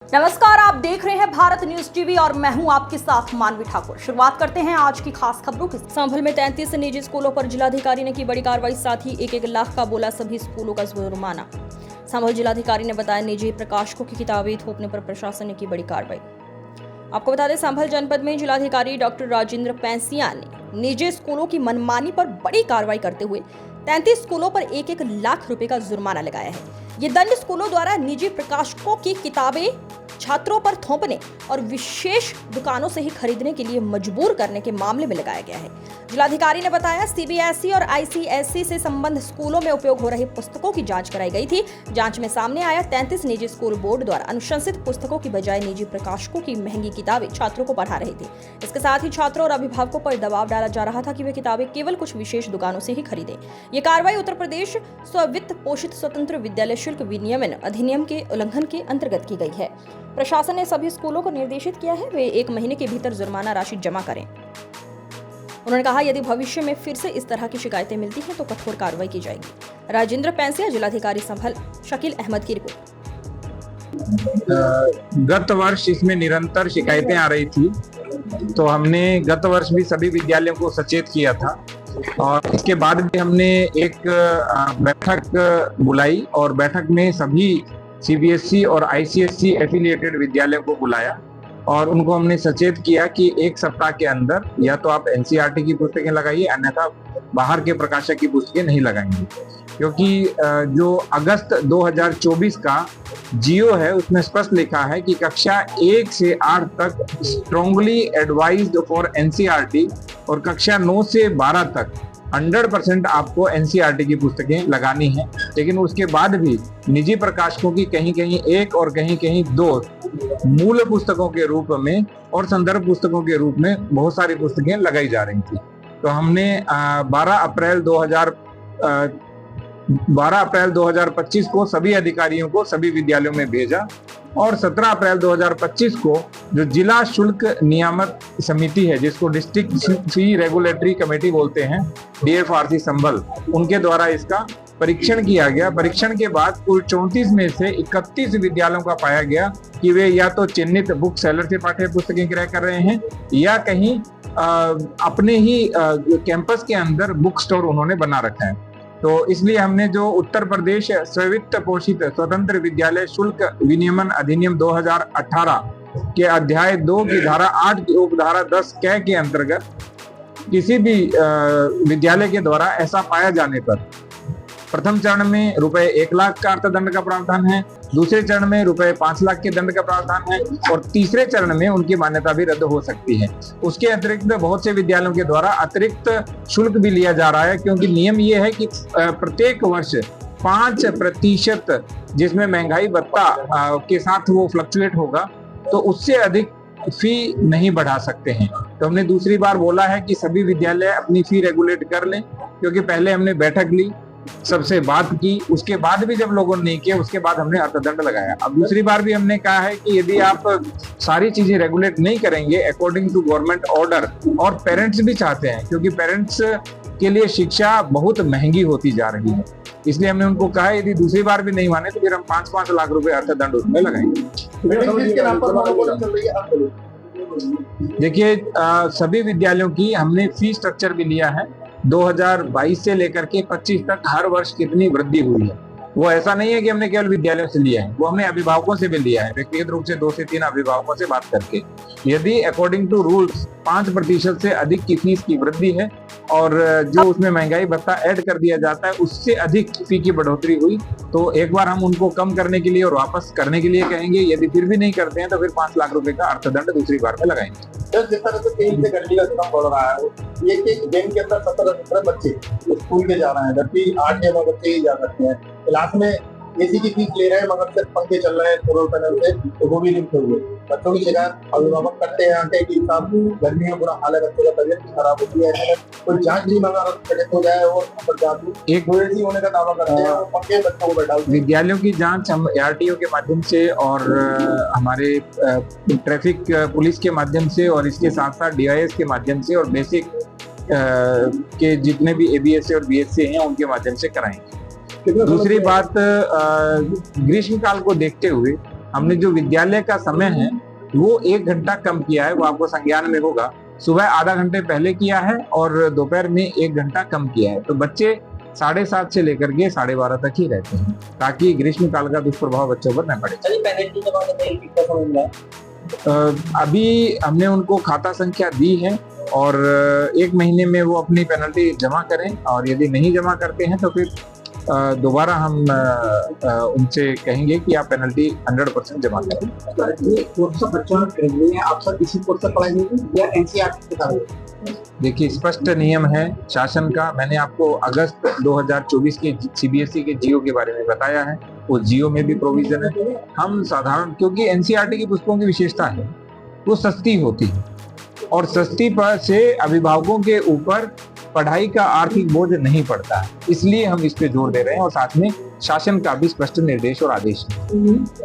नमस्कार, आप देख रहे हैं भारत न्यूज टीवी और मैं हूं आपके साथ मानवी ठाकुर। शुरुआत करते हैं आज की खास खबरों की। संभल में 33 निजी स्कूलों पर जिलाधिकारी ने की बड़ी कार्रवाई, साथ ही 1-1 लाख का बोला सभी स्कूलों का जुर्माना। संभल जिलाधिकारी ने बताया निजी प्रकाशकों की किताबें थोपने पर प्रशासन ने की बड़ी कार्रवाई। आपको बता दें, संभल जनपद में जिलाधिकारी डॉक्टर राजेंद्र पैंसिया ने निजी स्कूलों की मनमानी पर बड़ी कार्रवाई करते हुए 33 स्कूलों पर 1-1 लाख रुपए का जुर्माना लगाया है। ये दंड स्कूलों द्वारा निजी प्रकाशकों की किताबें छात्रों पर थोपने और विशेष दुकानों से ही खरीदने के लिए मजबूर करने के मामले में लगाया गया है। जिलाधिकारी ने बताया, सीबीएसई और आईसीएसई से संबंध स्कूलों में उपयोग हो रही पुस्तकों की जांच कराई गई थी। जांच में सामने आया 33 निजी स्कूल बोर्ड द्वारा अनुशंसित पुस्तकों की बजाय निजी प्रकाशकों की महंगी किताबें छात्रों को पढ़ा रही थी। इसके साथ ही छात्रों और अभिभावकों पर दबाव डाला जा रहा था कि वे किताबें केवल कुछ विशेष दुकानों से ही खरीदें। ये कार्रवाई उत्तर प्रदेश स्ववित्त पोषित स्वतंत्र विद्यालय शुल्क विनियमन अधिनियम के उल्लंघन के अंतर्गत की गई है। प्रशासन ने सभी स्कूलों को निर्देशित किया है वे 1 महीने के भीतर जुर्माना राशि जमा करें। उन्होंने कहा, यदि भविष्य में फिर से इस तरह की शिकायतें मिलती हैं तो कठोर कार्रवाई की जाएगी। राजेंद्र पैंसिया, जिलाधिकारी संभल। शकील अहमद की रिपोर्ट। गत वर्ष इसमें निरंतर शिकायतें आ रही थी, तो हमने गत वर्ष भी सभी विद्यालयों को सचेत किया था और इसके बाद भी हमने एक बैठक बुलाई और बैठक में सभी सीबीएसई और आईसीएसई एफिलिएटेड विद्यालयों को बुलाया और उनको हमने सचेत किया कि 1 सप्ताह के अंदर या तो आप एनसीईआरटी की पुस्तकें लगाइए, अन्यथा बाहर के प्रकाशक की पुस्तकें नहीं लगाएंगे। क्योंकि जो अगस्त 2024 का जियो है उसमें स्पष्ट लिखा है कि कक्षा 1 से 8 तक स्ट्रांगली एडवाइज्ड फॉर एनसीईआरटी और कक्षा 9 से 12 तक 100% आपको एनसीईआरटी की पुस्तकें लगानी है। लेकिन उसके बाद भी निजी प्रकाशकों की कहीं कहीं 1 और कहीं कहीं 2 मूल पुस्तकों के रूप में और संदर्भ पुस्तकों के रूप में बहुत सारी पुस्तकें लगाई जा रही थी। तो हमने 12 अप्रैल 2025 को सभी अधिकारियों को सभी विद्यालयों में भेजा और 17 अप्रैल 2025 को जो जिला शुल्क नियामक समिति है, जिसको डिस्ट्रिक्ट फी रेगुलेटरी कमेटी बोलते हैं, डीएफआरसी संभल, उनके द्वारा इसका परीक्षण किया गया। परीक्षण के बाद कुल 34 में से 31 विद्यालयों का पाया गया कि वे या तो चिन्हित बुक सेलर से पाठ्य पुस्तकें क्रय कर रहे हैं या कहीं अपने ही कैंपस के अंदर बुक स्टोर उन्होंने बना रखा है। तो इसलिए हमने जो उत्तर प्रदेश स्ववित्त पोषित स्वतंत्र विद्यालय शुल्क विनियमन अधिनियम 2018 के अध्याय 2 की धारा 8 की उपधारा 10 क के अंतर्गत किसी भी विद्यालय के द्वारा ऐसा पाया जाने पर प्रथम चरण में रुपए 1 लाख का अर्थदंड का प्रावधान है, दूसरे चरण में रुपए 5 लाख के दंड का प्रावधान है और तीसरे चरण में उनकी मान्यता भी रद्द हो सकती है। उसके अतिरिक्त बहुत से विद्यालयों के द्वारा अतिरिक्त शुल्क भी लिया जा रहा है, क्योंकि नियम ये है कि प्रत्येक वर्ष 5% जिसमें महंगाई भत्ता के साथ वो फ्लक्चुएट होगा, तो उससे अधिक फी नहीं बढ़ा सकते हैं। तो हमने दूसरी बार बोला है कि सभी विद्यालय अपनी फी रेगुलेट कर लें, क्योंकि पहले हमने बैठक ली, सबसे बात की, उसके बाद भी जब लोगों ने किया उसके बाद हमने अर्थदंड लगाया। अब दूसरी बार भी हमने कहा है कि यदि आप सारी चीजें रेगुलेट नहीं करेंगे अकॉर्डिंग टू गवर्नमेंट ऑर्डर, और पेरेंट्स भी चाहते हैं क्योंकि पेरेंट्स के लिए शिक्षा बहुत महंगी होती जा रही है, इसलिए हमने उनको कहा यदि दूसरी बार भी नहीं माने तो फिर हम 5-5 लाख रुपए अर्थदंड उसमें लगाएंगे। देखिए, सभी विद्यालयों की हमने फी स्ट्रक्चर भी लिया है। 2022 से लेकर के 25 तक हर वर्ष कितनी वृद्धि हुई है, वो ऐसा नहीं है कि हमने केवल विद्यालयों से लिया है, वो हमने अभिभावकों से भी लिया है, व्यक्तिगत रूप से 2 से 3 अभिभावकों से बात करके। यदि अकॉर्डिंग टू रूल्स 5% से अधिक की फीस की वृद्धि है और जो उसमें महंगाई भत्ता ऐड कर दिया जाता है उससे अधिक फी की बढ़ोतरी हुई, तो एक बार हम उनको कम करने के लिए और वापस करने के लिए कहेंगे। यदि फिर भी नहीं करते हैं तो फिर 5 लाख रुपए का अर्थदंड दूसरी बार में लगाएंगे। जिस तरह से तेल से गड्डी का चुनाव बढ़ रहा है, एक दिन के अंदर 17 बच्चे स्कूल के जा रहे हैं, जबकि 8 या 9 बच्चे ही जा सकते हैं। क्लास में एसी की फीस ले रहे हैं मगर सिर्फ पंखे चल रहे हैं सोलर पैनल से, तो वो भी लिंक हुए। बच्चों की शिकायत अभिभावक करते हैं आके कि साहब गर्मी में बुरा हाल है, बच्चे का तबियत भी खराब होती है, कोई जांच नहीं मंगा हो जाए और एक होने का दावा करते हैं, पंखे बच्चों को बैठा। विद्यालयों की जांच हम आरटीओ के माध्यम से और हमारे ट्रैफिक पुलिस के माध्यम से और इसके साथ साथ डीआईएस के माध्यम से और बेसिक के जितने भी एबीएसए और बीएसए हैं उनके माध्यम से कराएंगे। दूसरी बात, ग्रीष्म काल को देखते हुए हमने जो विद्यालय का समय है वो 1 घंटा कम किया है, वो आपको संज्ञान में होगा। सुबह आधा घंटे पहले किया है और दोपहर में 1 घंटा कम किया है। तो बच्चे 7:30 से लेकर के 12:30 तक ही रहते हैं, ताकि ग्रीष्म काल का दुष्प्रभाव बच्चों पर न पड़े। अभी हमने उनको खाता संख्या दी है और 1 महीने में वो अपनी पेनल्टी जमा करें, और यदि नहीं जमा करते हैं तो फिर दोबारा हम उनसे कहेंगे कि आप पेनल्टी 100% जमा करें। ये कोर्स बच्चों में आप सब इसी कोर्स से पढ़ाई या एनसीईआरटी की किताबें? देखिए, स्पष्ट नियम है शासन का। मैंने आपको अगस्त 2024 के सीबीएसई के जियो के बारे में बताया है, उस जियो में भी प्रोविजन है। हम साधारण, क्योंकि एनसीईआरटी की पुस्तकों की विशेषता है वो सस्ती होती है, और सस्ती पर से अभिभावकों के ऊपर पढ़ाई का आर्थिक बोझ नहीं पड़ता है, इसलिए हम इस पे जोर दे रहे हैं, और साथ में शासन का भी स्पष्ट निर्देश और आदेश है।